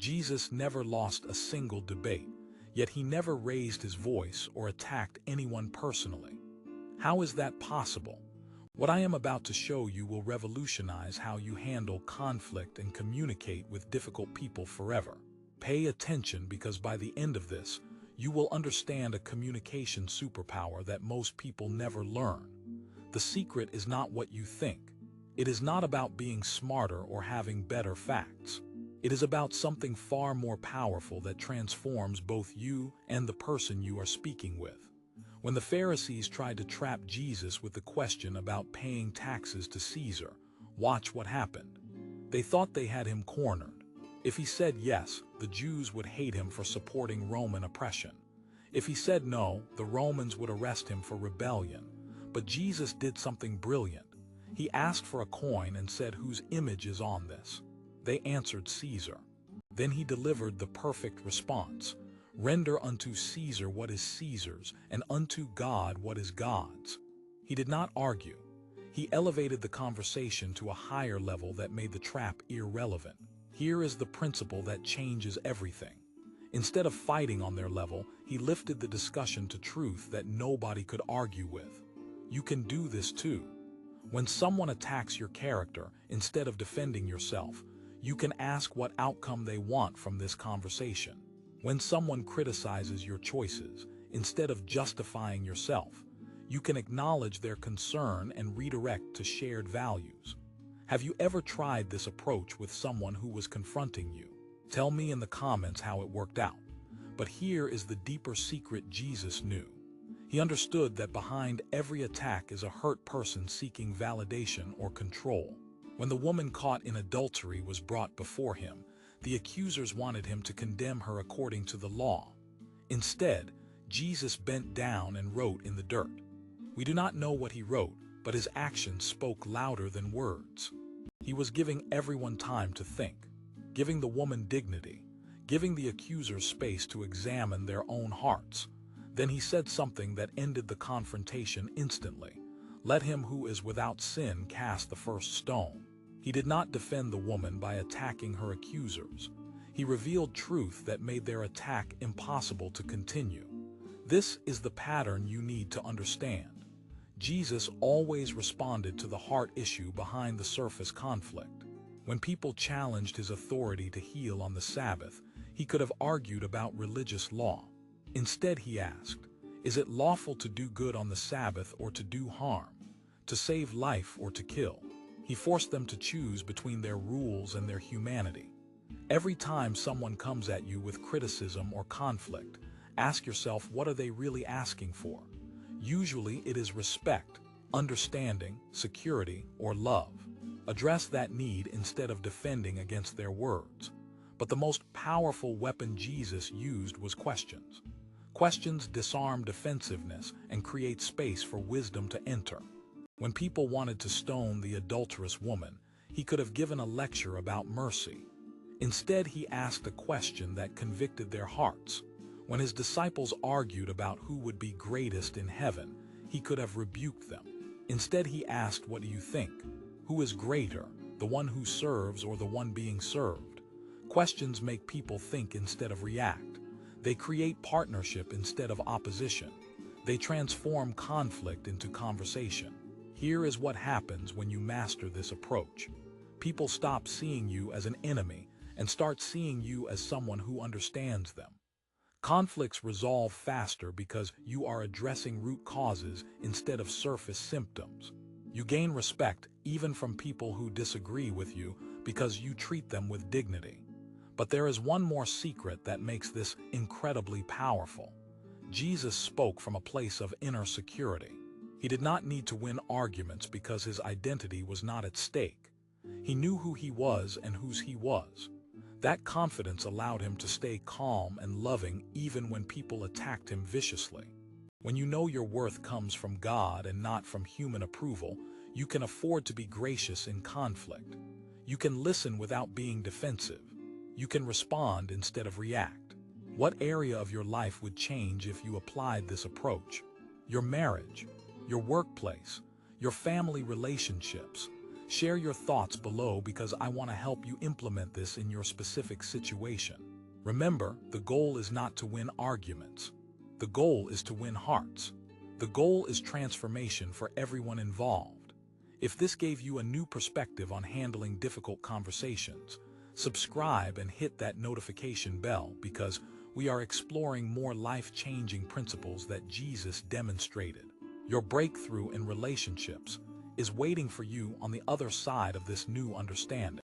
Jesus never lost a single debate, yet he never raised his voice or attacked anyone personally. How is that possible? What I am about to show you will revolutionize how you handle conflict and communicate with difficult people forever. Pay attention, because by the end of this, you will understand a communication superpower that most people never learn. The secret is not what you think. It is not about being smarter or having better facts. It is about something far more powerful that transforms both you and the person you are speaking with. When the Pharisees tried to trap Jesus with the question about paying taxes to Caesar, watch what happened. They thought they had him cornered. If he said yes, the Jews would hate him for supporting Roman oppression. If he said no, the Romans would arrest him for rebellion. But Jesus did something brilliant. He asked for a coin and said, "Whose image is on this?" They answered, "Caesar." Then he delivered the perfect response. "Render unto Caesar what is Caesar's, and unto God what is God's." He did not argue. He elevated the conversation to a higher level that made the trap irrelevant. Here is the principle that changes everything. Instead of fighting on their level, he lifted the discussion to truth that nobody could argue with. You can do this too. When someone attacks your character, instead of defending yourself, you can ask what outcome they want from this conversation. When someone criticizes your choices, instead of justifying yourself, you can acknowledge their concern and redirect to shared values. Have you ever tried this approach with someone who was confronting you? Tell me in the comments how it worked out. But here is the deeper secret Jesus knew. He understood that behind every attack is a hurt person seeking validation or control. When the woman caught in adultery was brought before him, the accusers wanted him to condemn her according to the law. Instead, Jesus bent down and wrote in the dirt. We do not know what he wrote, but his actions spoke louder than words. He was giving everyone time to think, giving the woman dignity, giving the accusers space to examine their own hearts. Then he said something that ended the confrontation instantly. Let him who is without sin cast the first stone. He did not defend the woman by attacking her accusers. He revealed truth that made their attack impossible to continue. This is the pattern you need to understand. Jesus always responded to the heart issue behind the surface conflict. When people challenged his authority to heal on the Sabbath, he could have argued about religious law. Instead, he asked, is it lawful to do good on the Sabbath or to do harm, to save life or to kill? He forced them to choose between their rules and their humanity. Every time someone comes at you with criticism or conflict, ask yourself, what are they really asking for? Usually it is respect, understanding, security, or love. Address that need instead of defending against their words. But the most powerful weapon Jesus used was questions. Questions disarm defensiveness and create space for wisdom to enter. When people wanted to stone the adulterous woman, he could have given a lecture about mercy. Instead, he asked a question that convicted their hearts. When his disciples argued about who would be greatest in heaven, he could have rebuked them. Instead, he asked, what do you think? Who is greater, the one who serves or the one being served? Questions make people think instead of react. They create partnership instead of opposition. They transform conflict into conversation. Here is what happens when you master this approach. People stop seeing you as an enemy and start seeing you as someone who understands them. Conflicts resolve faster because you are addressing root causes instead of surface symptoms. You gain respect even from people who disagree with you because you treat them with dignity. But there is one more secret that makes this incredibly powerful. Jesus spoke from a place of inner security. He did not need to win arguments because his identity was not at stake. He knew who he was and whose he was. That confidence allowed him to stay calm and loving even when people attacked him viciously. When you know your worth comes from God and not from human approval, you can afford to be gracious in conflict. You can listen without being defensive. You can respond instead of react. What area of your life would change if you applied this approach? Your marriage, your workplace, your family relationships. Share your thoughts below because I want to help you implement this in your specific situation. Remember, the goal is not to win arguments. The goal is to win hearts. The goal is transformation for everyone involved. If this gave you a new perspective on handling difficult conversations, subscribe and hit that notification bell because we are exploring more life-changing principles that Jesus demonstrated. Your breakthrough in relationships is waiting for you on the other side of this new understanding.